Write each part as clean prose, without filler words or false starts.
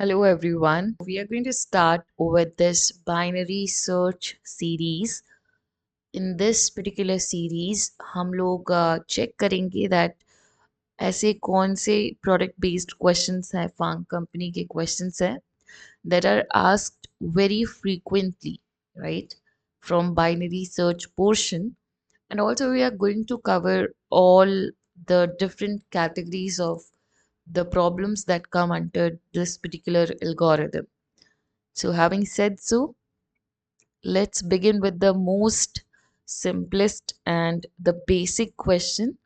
Hello everyone. We are going to start with this binary search series. In this particular series हम लोग check करेंगे that ऐसे कौन से product based questions हैं Fang company के questions हैं that are asked very frequently, right, from binary search portion. And also we are going to cover all the different categories of the problems that come under this particular algorithm. So, having said so, let's begin with the most simplest and the basic question,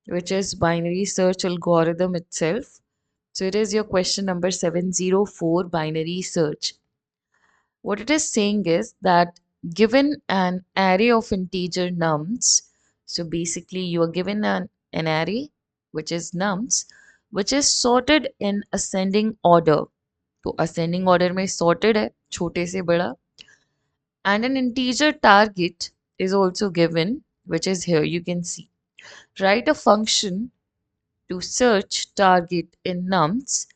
which is binary search algorithm itself. So, it is your question number 704 binary search. What it is saying is that given an array of integer nums, so basically you are given an array which is nums, which is sorted in ascending order. तो ascending order में sorted है छोटे से बड़ा, and an integer target is also given, which is here you can see. Write a function to search target in nums.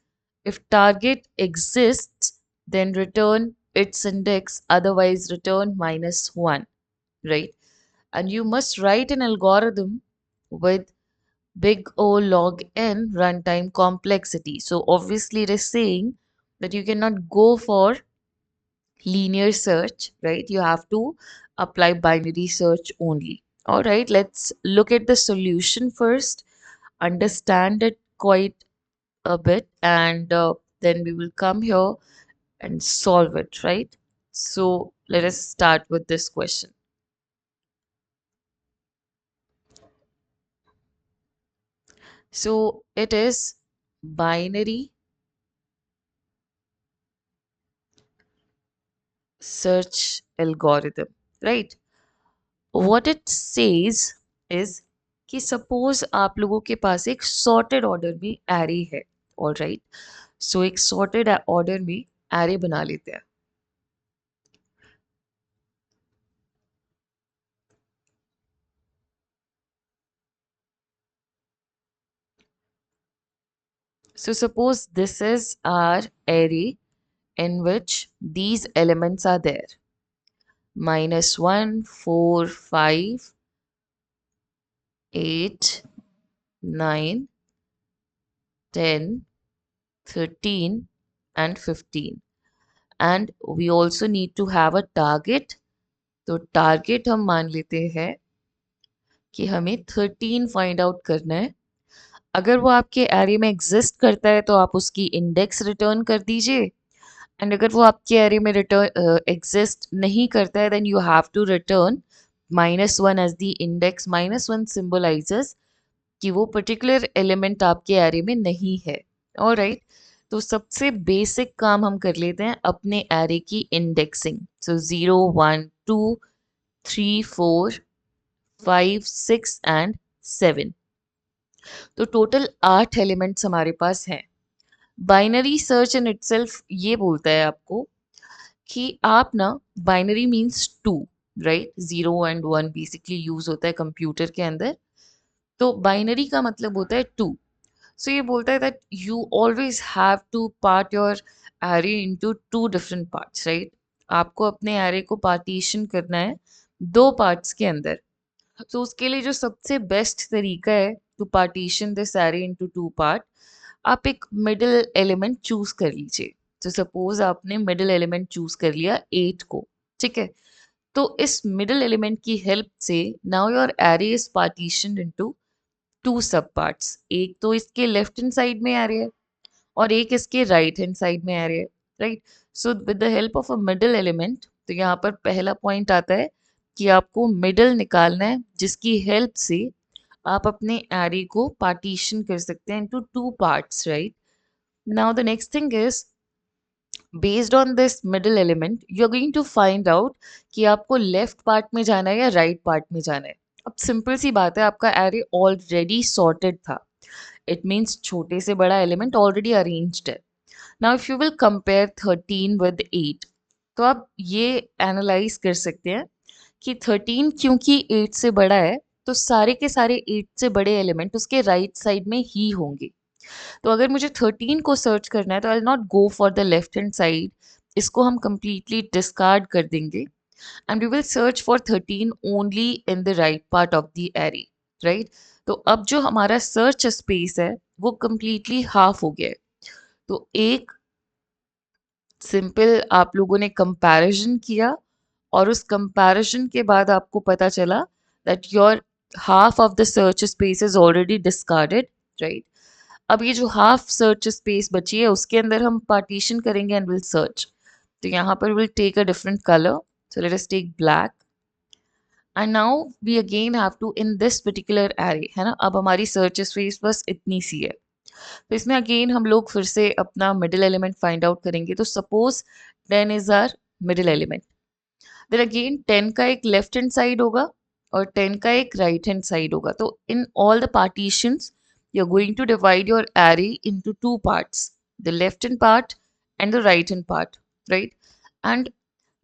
If target exists, then return its index, otherwise return -1, right? And you must write an algorithm with big O log n runtime complexity. So obviously it is saying that you cannot go for linear search, right? You have to apply binary search only. All right, let's look at the solution first, understand it quite a bit, and then we will come here and solve it, right? So let us start with this question. So it is binary search algorithm, right? What it says is कि suppose आप लोगों के पास एक sorted order में array है, all right. सो एक sorted order में array बना लेते हैं. So suppose this is our array in which these elements are there: -1, 4, 5, 8, 9, 10, 13 and 15. And we also need to have a target. तो टारगेट हम मान लेते हैं कि हमें 13 फाइंड आउट करना है. अगर वो आपके एरे में एग्जिस्ट करता है तो आप उसकी इंडेक्स रिटर्न कर दीजिए, एंड अगर वो आपके एरे में रिटर्न एग्जिस्ट नहीं करता है then you have to return -1 as the index. -1 symbolises कि वो पर्टिकुलर एलिमेंट आपके एरे में नहीं है. ऑलराइट, तो सबसे बेसिक काम हम कर लेते हैं अपने एरे की इंडेक्सिंग. So 0, 1, 2, 3, 4, 5, 6 and 7. तो टोटल 8 एलिमेंट्स हमारे पास हैं. बाइनरी सर्च इन इटसेल्फ ये बोलता है आपको कि आप ना, binary means 2, right. 0 and 1 basically use होता है कंप्यूटर के अंदर. तो बाइनरी का मतलब होता है 2. सो ये बोलता है that you always have to part your array into 2 different parts, right. आपको अपने एरे को पार्टीशन करना है 2 पार्ट्स के अंदर. तो उसके लिए जो सबसे बेस्ट तरीका है to partition this array into 2 part, आप एक मिडिल एलिमेंट चूज कर लीजिए. तो सपोज आपने मिडिल एलिमेंट चूज कर लिया 8 को, ठीक है. तो इस मिडिल एलिमेंट की हेल्प से now your array is partition into 2 सब पार्ट्स. एक तो इसके लेफ्ट हैंड साइड में एरे है और एक इसके राइट हैंड साइड में एरे है, right. So with the help of a middle element, तो यहाँ पर पहला पॉइंट आता है कि आपको मिडिल निकालना है जिसकी हेल्प से आप अपने एरे को पार्टीशन कर सकते हैं into 2 parts, right. Now the next thing is, based on this middle element you are going to find out कि आपको लेफ्ट पार्ट में जाना है या राइट पार्ट में जाना है. अब सिंपल सी बात है, आपका एरे ऑलरेडी सॉर्टेड था. इट मीन्स छोटे से बड़ा एलिमेंट ऑलरेडी अरेंज्ड है. Now if you will compare 13 with 8, तो आप ये एनालाइज कर सकते हैं कि 13 क्योंकि 8 से बड़ा है तो सारे के सारे 8 से बड़े एलिमेंट उसके राइट साइड में ही होंगे. तो अगर मुझे 13 को सर्च करना है तो I will not go for the left hand side, इसको हम कंप्लीटली डिस्कार्ड कर देंगे and we will search for 13 only in the right part of the array, right? तो अब जो हमारा सर्च स्पेस है वो कंप्लीटली हाफ हो गया है। तो एक सिंपल आप लोगों ने कंपैरिजन किया और उस कंपैरिजन के बाद आपको पता चला that your half of the search space is already discarded, right? अब ये जो हाफ सर्च स्पेस बची है उसके अंदर हम पार्टीशन करेंगे एंड विल सर्च। तो यहाँ पर will take a different colour, so let us take black and now we again have to in this particular array, है ना? अब हमारी सर्च स्पेस बस इतनी सी है। तो इसमें अगेन हम लोग फिर से अपना मिडिल एलिमेंट फाइंड आउट करेंगे। तो suppose 10 is our middle element, then again 10 का एक लेफ्ट हैंड साइड होगा और 10 का एक राइट हैंड साइड होगा। तो in all the partitions you are going to divide your array into two parts, the left hand part and the right hand part, right? And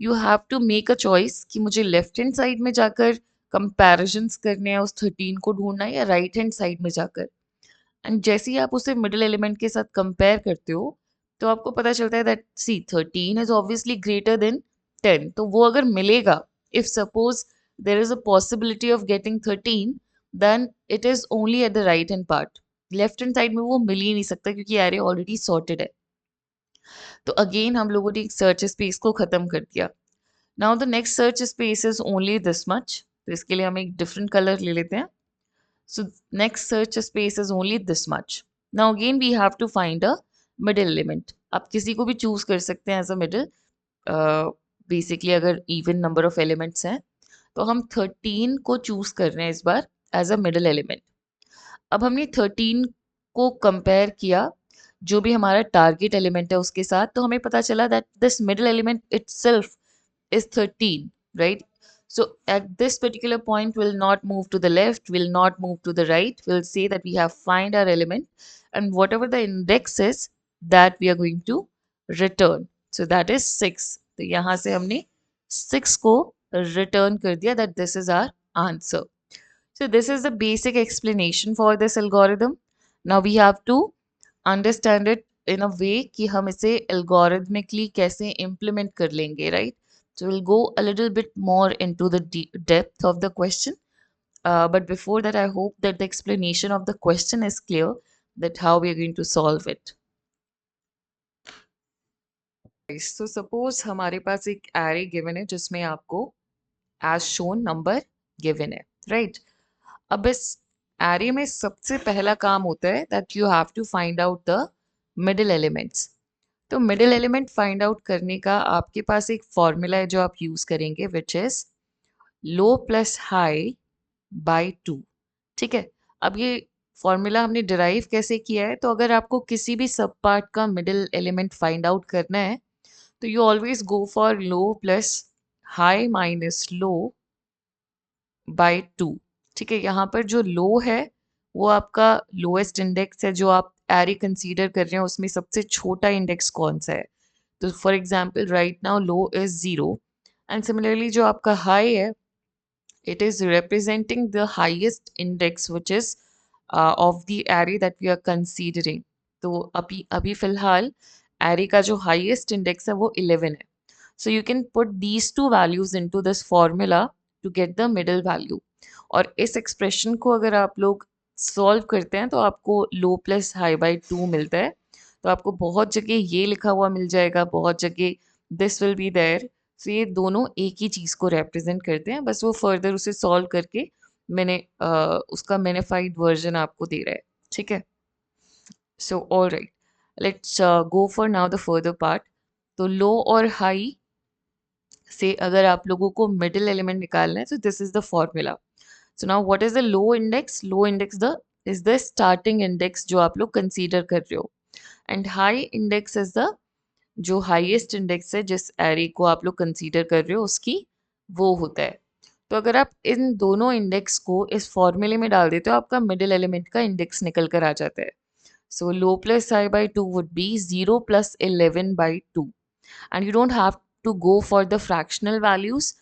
you have to make a choice कि मुझे left hand side में जाकर comparisons करने हैं, उस 13 को ढूंढना है, या राइट हैंड साइड में जाकर। एंड जैसे ही आप उसे मिडिल एलिमेंट के साथ कंपेयर करते हो तो आपको पता चलता है that see 13 is obviously greater than 10। तो वो अगर मिलेगा, if suppose there is a possibility of getting 13, then it is only at the right hand part. Left hand side में वो मिल ही नहीं सकता क्योंकि एरे ऑलरेडी सॉर्टेड है। तो अगेन हम लोगों ने एक सर्च स्पेस को खत्म कर दिया। Now the next search space is only this much, तो इसके लिए हम एक डिफरेंट कलर ले लेते हैं। So next search space is only this much. Now again we have to find a middle element. आप किसी को भी choose कर सकते हैं as a middle. Basically अगर even number of elements हैं तो हम 13 को choose कर रहे हैं इस बार as a middle element. अब हमने 13 को कंपेयर किया जो भी हमारा टारगेट एलिमेंट है उसके साथ, तो हमें पता चला that this middle element itself is 13, right? So at this particular point, we'll not move to the left, we'll not move to the right. We'll say that we have find our element and whatever the index is that we are going to return. So that is 6. तो यहाँ से हमने 6 को return कर दिया that this is our answer. So this is the basic explanation for this algorithm. Now we have to understand it in a way कि हम इसे algorithmically कैसे implement कर लेंगे, right? So we'll go a little bit more into the depth of the question. But before that, I hope that the explanation of the question is clear, that how we are going to solve it. So suppose हमारे पास एक array given है जिसमें आपको as shown number given है, right? अब इस array में सबसे पहला काम होता है that you have to find out the middle elements. तो मिडिल एलिमेंट फाइंड आउट करने का आपके पास एक फॉर्मूला है जो आप यूज करेंगे which is low plus high by 2। ठीक है, अब ये फॉर्मूला हमने डिराइव कैसे किया है? तो अगर आपको किसी भी सब पार्ट का मिडिल एलिमेंट फाइंड आउट करना है तो you always go for low plus high minus low by 2। ठीक है, यहाँ पर जो लो है वो आपका लोएस्ट इंडेक्स है जो आप एरे कंसीडर कर रहे हैं, उसमें सबसे छोटा इंडेक्स कौन सा है? तो for example right now low is 0 and similarly जो आपका हाई है it is representing the highest index which is of the array that we are considering. तो अभी अभी फिलहाल array का जो highest index है वो 11 है. So you can put these two values into this formula to get the middle value. और इस expression को अगर आप लोग solve करते हैं तो आपको low plus high by 2 मिलता है। तो आपको बहुत जगह ये लिखा हुआ मिल जाएगा, बहुत जगह this will be there. सो ये दोनों एक ही चीज़ को रिप्रेजेंट करते हैं, बस वो फर्दर उसे सॉल्व करके मैंने उसका मैनिफाइड वर्जन आपको दे रहा है। ठीक है, so all right, let's go for now the further part. तो लो और हाई से अगर आप लोगों को मिडिल एलिमेंट निकालना है तो this is the formula. So now what is the low index? Low index the is the starting index जो आप लोग कंसीडर कर रहे हो, and high index is the जो हाईएस्ट इंडेक्स है जिस एरे को आप लोग कंसीडर कर रहे हो उसकी वो होता है। तो अगर आप इन दोनों इंडेक्स को इस फॉर्मूले में डाल देते हो आपका मिडिल एलिमेंट का इंडेक्स निकल कर आ जाता है। So low plus high by 2 would be 0 plus 11 by 2 and you don't have to go for the fractional values.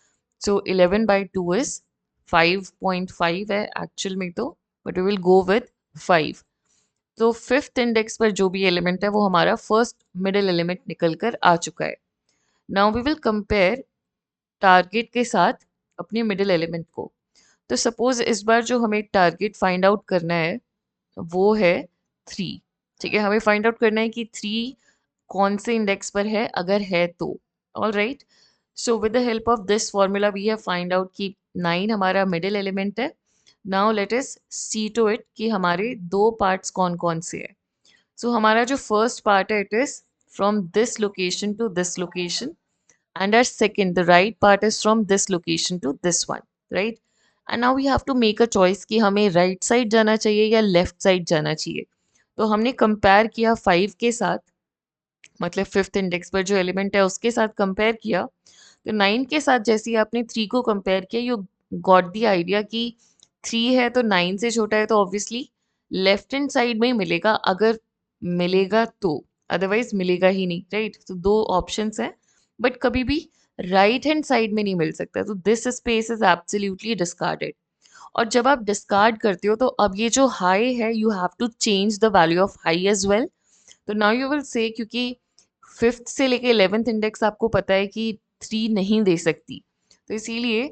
So 11 by 2 is 5.5 है एक्चुअल में तो, but we will go with 5। तो फिफ्थ इंडेक्स पर जो भी एलिमेंट है वो हमारा फर्स्ट मिडिल एलिमेंट निकल कर आ चुका है. Now we will compare target के साथ अपने मिडिल एलिमेंट को. तो सपोज इस बार जो हमें टारगेट फाइंड आउट करना है वो है 3. ठीक है, हमें फाइंड आउट करना है कि 3 कौन से इंडेक्स पर है, अगर है तो. All right, so with the help of this formula we have find out कि 9 हमारा मिडिल एलिमेंट है. Now let us see to it कि हमारे दो पार्ट्स कौन कौन से है. सो हमारा जो फर्स्ट पार्ट है it is from this location to this location, and our second the right part is from this location to this one, right? And now we have to make a choice कि हमें right side जाना चाहिए या left side जाना चाहिए. तो हमने compare किया 5 के साथ, मतलब फिफ्थ इंडेक्स पर जो एलिमेंट है उसके साथ कंपेयर किया. तो 9 के साथ जैसे ही आपने 3 को कंपेयर किया यू गॉट द आइडिया कि 3 है तो 9 से छोटा है, तो ऑब्वियसली लेफ्ट हैंड साइड में ही मिलेगा, अगर मिलेगा तो, अदरवाइज मिलेगा ही नहीं, राइट? तो दो ऑप्शंस हैं, बट कभी भी राइट हैंड साइड में नहीं मिल सकता, तो this space is absolutely discarded. और जब आप डिस्कार्ड करते हो तो अब ये जो हाई है you have to change the value of high as well. तो नाउ यू विल से, क्योंकि फिफ्थ से लेके 11th इंडेक्स आपको पता है कि 3 नहीं दे सकती, तो इसीलिए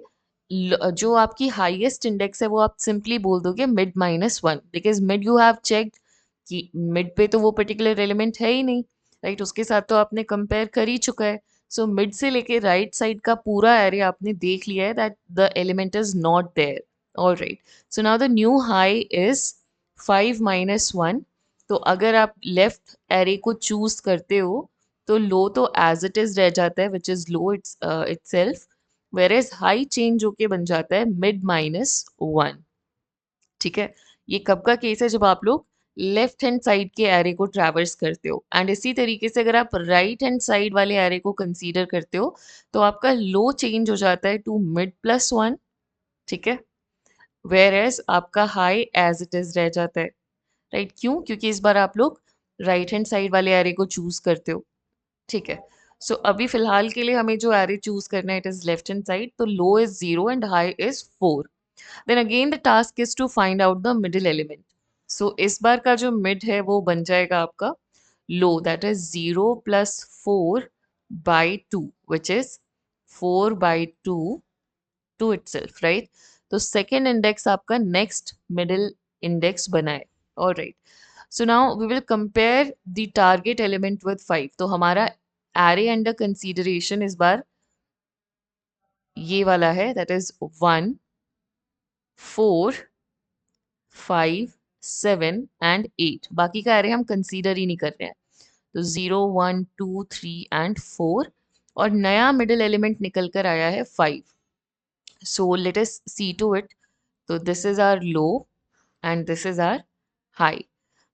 जो आपकी हाईएस्ट इंडेक्स है वो आप सिंपली बोल दोगे mid -1, because mid you have checked कि मिड पे तो वो पर्टिकुलर एलिमेंट है ही नहीं, राइट? उसके साथ तो आपने कंपेयर कर ही चुका है. सो मिड से लेके राइट साइड का पूरा एरिया आपने देख लिया है that the element is not there. All right, so now the new high is 5 - 1. तो अगर आप लेफ्ट एरे को चूज करते हो तो लो तो एज इट इज रह जाता है, which is low itself, whereas high change होके बन जाता है मिड -1. ठीक है, ये कब का केस है? जब आप लोग लेफ्ट हैंड साइड के एरे को ट्रैवर्स करते हो. एंड इसी तरीके से अगर आप राइट हैंड साइड वाले एरे को कंसीडर करते हो तो आपका लो चेंज हो जाता है टू मिड +1. ठीक है, वेर एज आपका हाई एज इट इज रह जाता है, राइट? क्यों? क्योंकि इस बार आप लोग राइट हैंड साइड वाले एरे को चूज करते हो. ठीक है, सो अभी फिलहाल के लिए हमें जो एरे चूज करना है it is left hand side, तो low is 0 and high is 4. Then again the task is to find out the middle element. So इस बार का जो मिड है वो बन जाएगा आपका low, that is 0 + 4/2, which is 4/2 two itself, right? तो सेकेंड इंडेक्स आपका नेक्स्ट मिडिल इंडेक्स बना है. All right, so now we will compare the target element with 5. तो हमारा एरे अंडर कंसीडरेशन इस बार ये वाला है, दैट इज 1, 4, 5, 7 एंड 8. बाकी का एरे हम कंसीडर ही नहीं कर रहे हैं. तो 0, 1, 2, 3 एंड 4, और नया मिडिल एलिमेंट निकल कर आया है 5. So let us see to it. तो this is our low and this is our high.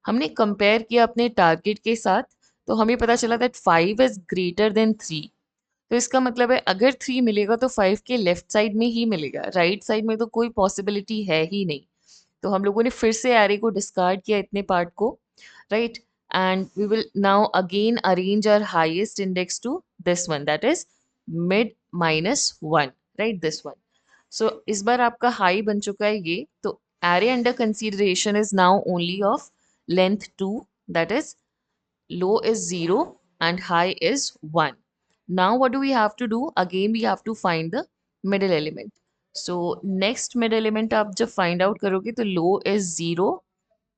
हमने कंपेयर किया अपने टारगेट के साथ, तो हमें पता चला दैट 5 इज ग्रेटर देन 3. तो इसका मतलब है अगर 3 मिलेगा तो 5 के लेफ्ट साइड में ही मिलेगा, राइट साइड में तो कोई पॉसिबिलिटी है ही नहीं. तो हम लोगों ने फिर से एरे को डिस्कार्ड किया इतने पार्ट को, right? And we will now again arrange our highest index to this one, that is mid -1, right? This one. So इस बार आपका हाई बन चुका है ये. तो array under consideration is now only of length 2, that is low is 0 and high is 1. Now what do we have to do? Again we have to find the middle element. So next middle element आप जब find out करोगे तो low is 0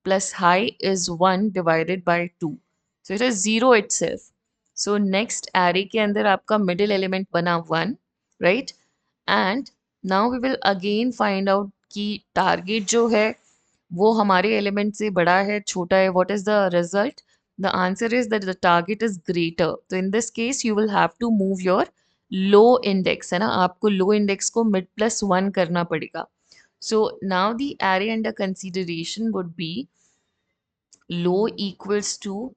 plus high is 1 divided by 2. So it is 0 itself. So next array के अंदर आपका middle element बना 1, right? And now we will again find out कि target जो है वो हमारे एलिमेंट से बड़ा है छोटा है. What is the result? The answer is that the target is greater. तो in this case you will have to move your low index, है ना? आपको लो इंडेक्स को मिड +1 करना पड़ेगा. So now the array under consideration would be low equals to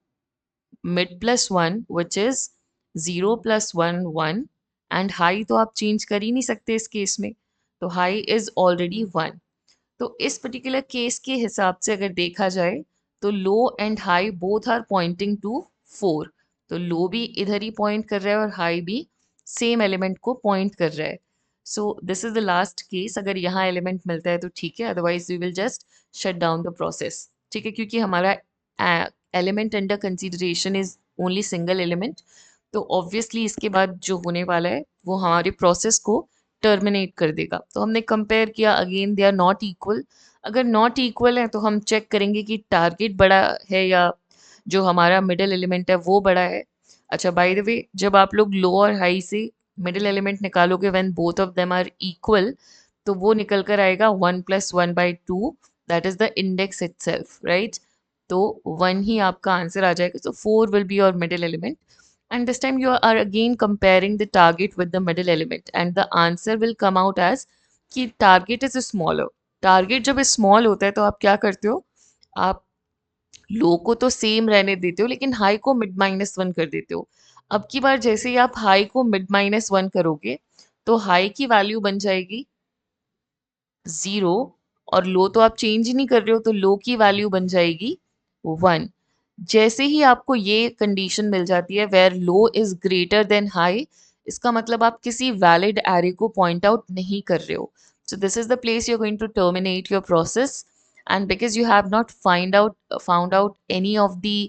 mid +1 which is 0 + 1 1, and high तो आप change कर ही नहीं सकते इस केस में, तो हाई इज ऑलरेडी 1. तो इस पर्टिकुलर केस के हिसाब से अगर देखा जाए तो low and high both are pointing to 4. तो लो भी इधर ही पॉइंट कर रहा है और हाई भी सेम एलिमेंट को पॉइंट कर रहा है. So this is the last case. अगर यहाँ एलिमेंट मिलता है तो ठीक है, otherwise we will just shut down the process. ठीक है, क्योंकि हमारा element under consideration is only single element, तो ऑब्वियसली इसके बाद जो होने वाला है वो हमारे प्रोसेस को टर्मिनेट कर देगा। तो हमने कंपेयर किया, again they are not equal. अगर नॉट इक्वल है तो हम चेक करेंगे कि टारगेट बड़ा है या जो हमारा मिडिल एलिमेंट है वो बड़ा है। अच्छा, बाय द वे, जब आप लोग लो और हाई से मिडिल एलिमेंट निकालोगे when both of them are equal, तो वो निकल कर आएगा 1+1/2, that is the index itself, right. तो 1 ही आपका आंसर आ जाएगा, so 4 will be your middle element, and this time you are again comparing the target with the middle element and the answer will come out as कि target is smaller। target जब small होता है तो आप क्या करते हो, आप लो को तो सेम रहने देते हो लेकिन हाई को mid-1 कर देते हो। अब की बार जैसे ही आप हाई को mid-1 करोगे तो हाई की वैल्यू बन जाएगी 0, और लो तो आप चेंज ही नहीं कर रहे हो तो लो की वैल्यू बन जाएगी 1। जैसे ही आपको ये कंडीशन मिल जाती है where low is greater than high, इसका मतलब आप किसी वैलिड एरे को पॉइंट आउट नहीं कर रहे हो। So this is the place you are going to terminate your process, and because you have not found out any of the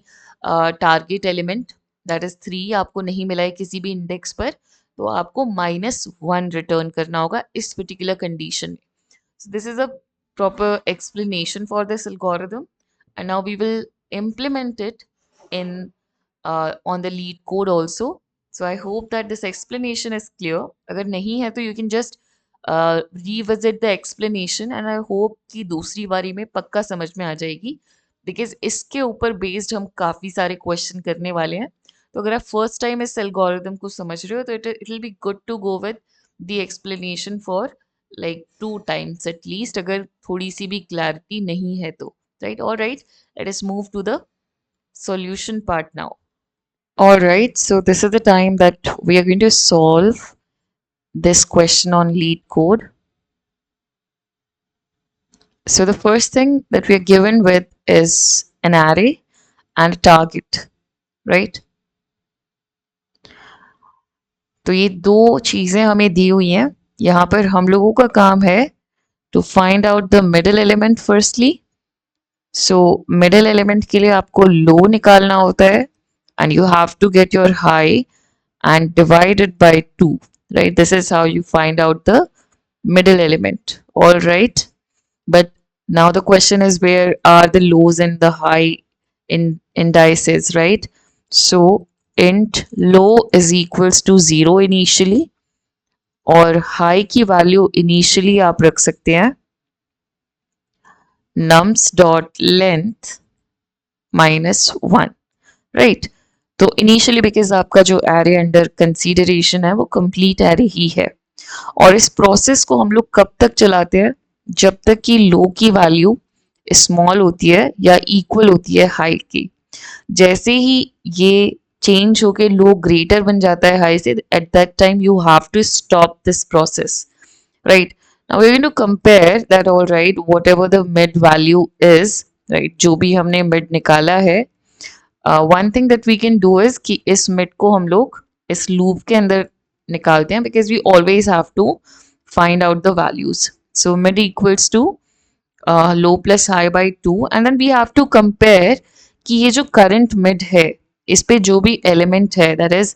target element, that is 3, आपको नहीं मिला है किसी भी इंडेक्स पर, तो आपको -1 रिटर्न करना होगा इस पर्टिकुलर कंडीशन में। So this is a proper explanation for this algorithm, and now we will implement it in on the lead code also. So I hope that this explanation is clear. अगर नहीं है तो you can just revisit the explanation, and I hope कि दूसरी बारी में पक्का समझ में आ जाएगी, because इसके ऊपर based हम काफ़ी सारे question करने वाले हैं। तो अगर आप first time इस algorithm को समझ रहे हो तो it will be good to go with the explanation for like 2 times at least, अगर थोड़ी सी भी clarity नहीं है तो, right? All right, let us move to the solution part now. All right, so this is the time that we are going to solve this question on lead code. So the first thing that we are given with is an array and a target, right? तो ये दो चीजें हमें दी हुई हैं। यहाँ पर हम लोगों का काम है to find out the middle element firstly. So middle element के लिए आपको low निकालना होता है, and you have to get your high and divide it by 2, right? This is how you find out the middle element. All right, but now the question is, where are the lows and the high in indices, right? So int low is equals to 0 initially, और high की value initially आप रख सकते हैं nums dot length -1, right. तो initially because आपका जो array under consideration है वो कंप्लीट एरे ही है, और इस प्रोसेस को हम लोग कब तक चलाते हैं, जब तक कि लो की वैल्यू स्मॉल होती है या इक्वल होती है हाई की। जैसे ही ये चेंज होके लो ग्रेटर बन जाता है हाई से, at that time you have to stop this process, right. Now we are going to compare that, all right, whatever the mid value is, right, जो भी हमने मिड निकाला है, one thing that we can do is कि इस mid को हम लोग इस लूप के अंदर निकालते हैं, because we always have to find out the values. So mid equals to low plus high by 2, and then we have to compare कि ये जो करंट मिड है इस पे जो भी एलिमेंट है दैट इज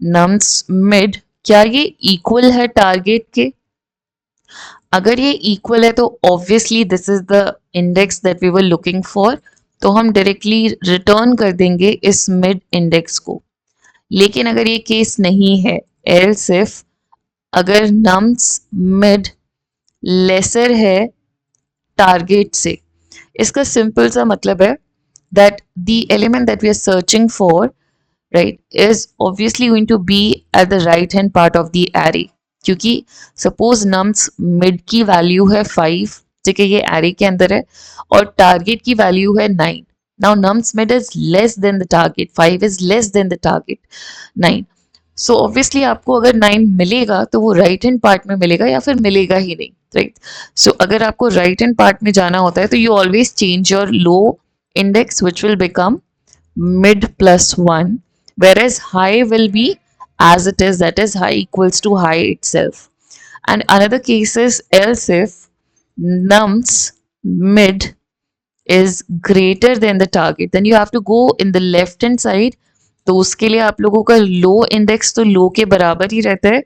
नम्स मिड, क्या ये इक्वल है टारगेट के। अगर ये इक्वल है तो obviously this is the index that we were looking for, तो हम डायरेक्टली रिटर्न कर देंगे इस मिड इंडेक्स को। लेकिन अगर ये केस नहीं है, एल्स इफ अगर नम्स मिड लेसर है टारगेट से, इसका सिंपल सा मतलब है that the element that we are searching for, right, is obviously going to be at the right hand part of the array, क्योंकि suppose nums mid की value है 5, ठीक है, ये array के अंदर है, और टारगेट की वैल्यू है 9। now nums mid is less than the target, 5 is less than the target 9, so obviously आपको अगर 9 मिलेगा तो वो राइट हैंड पार्ट में मिलेगा या फिर मिलेगा ही नहीं, राइट। सो अगर आपको राइट हैंड पार्ट में जाना होता है तो you always change your low index, which will become mid plus 1, whereas high will be as it is, that is high equals to high itself. And another case is else if nums mid is greater than the target, then you have to go in the left hand side. तो उसके लिए आप लोगों का लो index तो लो के बराबर ही रहता है,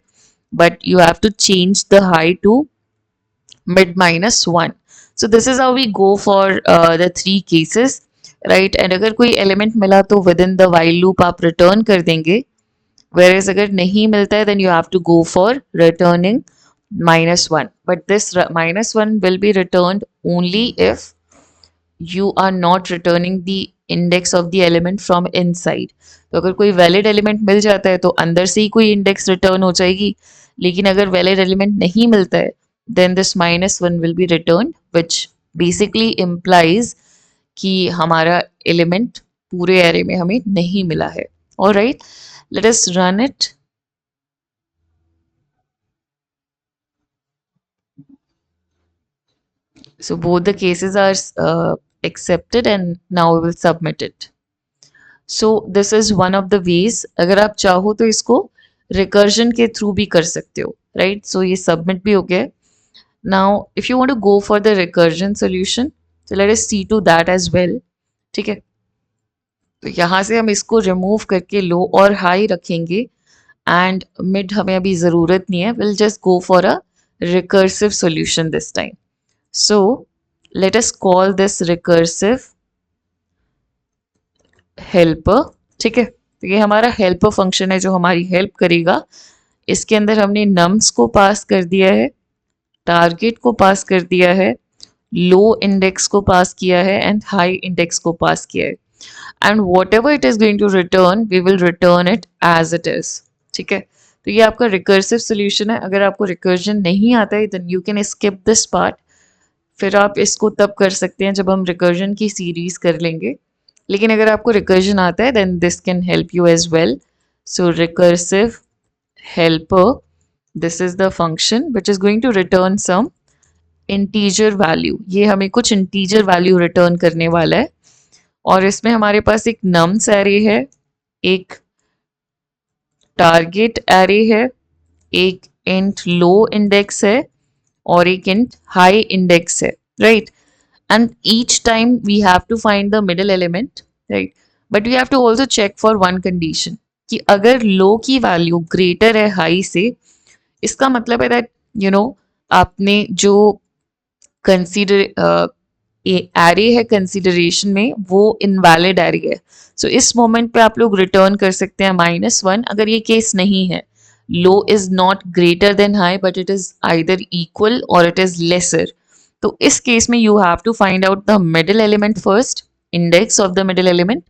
but you have to change the high to mid minus 1. So this is how we go for the three cases, right? And अगर कोई element मिला तो within the while loop आप return कर देंगे, whereas अगर नहीं मिलता है then you have to go for returning -1. But this -1 will be returned only if you are not returning the index of the element from inside. तो अगर कोई वैलिड एलिमेंट मिल जाता है तो अंदर से ही कोई इंडेक्स रिटर्न हो जाएगी, लेकिन अगर वैलिड एलिमेंट नहीं मिलता है then this -1 will be returned, which basically implies कि हमारा एलिमेंट पूरे एरे में हमें नहीं मिला है. Alright, let us run it. So both the cases are accepted and now we will submit it. So this is one of the ways. अगर आप चाहो तो इसको recursion के थ्रू भी कर सकते हो, right? So ये submit भी हो गया. Now if you want to go for the recursion solution, so let us see to that as well. ठीक है, तो यहाँ से हम इसको remove करके low और high रखेंगे and mid हमें अभी ज़रूरत नहीं है. We'll just go for a recursive solution this time. So let us call this recursive helper. ठीक है, तो ये हमारा हेल्पर फंक्शन है जो हमारी हेल्प करेगा. इसके अंदर हमने नम्स को पास कर दिया है, टारगेट को पास कर दिया है, लो इंडेक्स को पास किया है एंड हाई इंडेक्स को पास किया है. And whatever it is going to return we will return it as it is. ठीक है, तो ये आपका रिकर्सिव सोल्यूशन है. अगर आपको रिकर्जन नहीं आता है then you can skip this part. फिर आप इसको तब कर सकते हैं जब हम रिकर्जन की सीरीज कर लेंगे. लेकिन अगर आपको रिकर्जन आता है then this can help you as well. So recursive helper, this is the function which is going to return some integer value. ये हमें कुछ इंटीजर वैल्यू रिटर्न करने वाला है और इसमें हमारे पास एक नम्स एरे है, एक टारगेट एरे है, एक इंट लो इंडेक्स है और एक इंट हाई इंडेक्स है, right? And each time we have to find the middle element, right? But we have to also check for one condition कि अगर low की value greater है high से, इसका मतलब है that you know आपने जो consider array है consideration में वो invalid array है. So इस moment पे आप लोग return कर सकते हैं -1. अगर ये case नहीं है, low is not greater than high but it is either equal or it is lesser. तो इस केस में you have to find out the middle element first, index of the middle element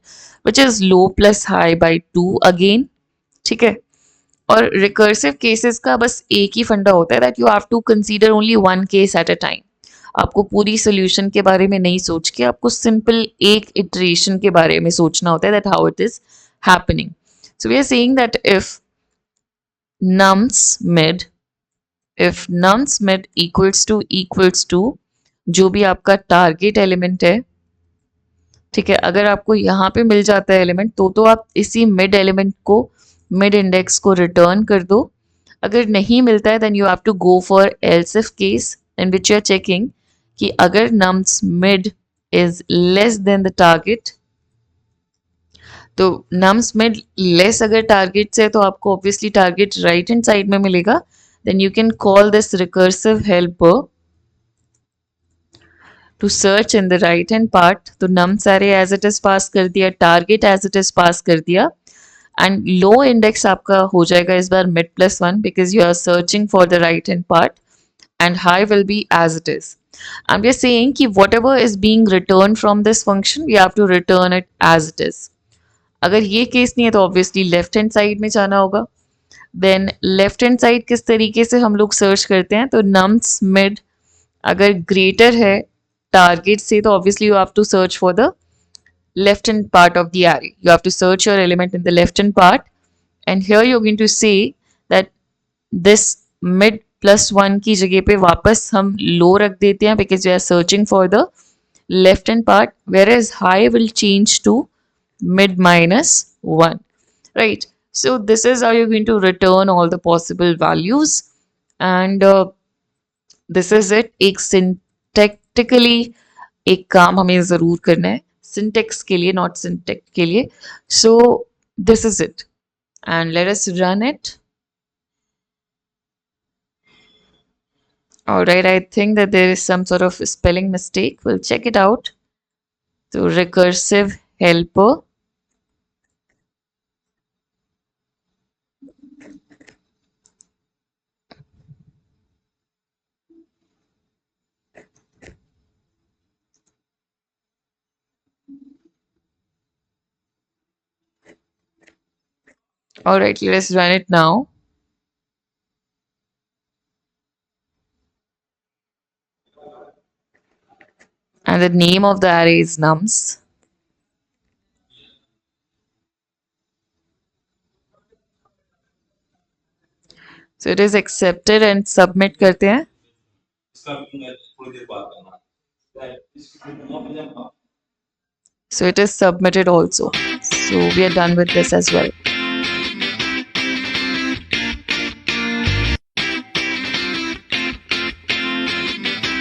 which is low plus high by 2 again. ठीक है, और recursive cases का बस एक ही funda होता है that you have to consider only one case at a time. आपको पूरी सोल्यूशन के बारे में नहीं सोच के आपको सिंपल एक इटरेशन के बारे में सोचना होता है that how it is happening. So we are saying that if nums mid equals to जो भी आपका टारगेट एलिमेंट है, ठीक है, अगर आपको यहाँ पे मिल जाता है एलिमेंट तो आप इसी मिड एलिमेंट को, मिड इंडेक्स को रिटर्न कर दो. अगर नहीं मिलता है then you have to go for else if case in which you are checking कि अगर nums mid is less than the target, तो नम्स मिड लेस अगर टारगेट से तो आपको obviously target right hand side में मिलेगा. Then you can call this recursive helper to search in the right hand part. तो nums array as it is pass कर दिया, target as it is pass कर दिया and low index आपका हो जाएगा इस बार mid plus 1 because you are searching for the right hand part and high will be as it is. And we are saying कि whatever is being returned from this function we have to return it as it is. अगर ये case नहीं है तो obviously left hand side में जाना होगा. Then left hand side किस तरीके से हम लोग सर्च करते हैं, तो nums mid अगर greater है target say तो obviously you have to search for the left hand part of the array. You have to search your element in the left hand part and here you're going to say that this mid plus 1 की जगह पे वापस हम low रख देते हैं because we are searching for the left hand part, whereas high will change to mid minus 1, right? So this is how you're going to return all the possible values and this is it. एक syntactically एक काम हमें ज़रूर करना है syntax के लिए, not syntax के लिए. सो this is it and let us run it. All right, I think that there is some sort of spelling mistake. We'll check it out. So recursive helper. All right, let's run it now. And the name of the array is nums. So it is accepted and submit करते हैं. So it is submitted also. So we are done with this as well.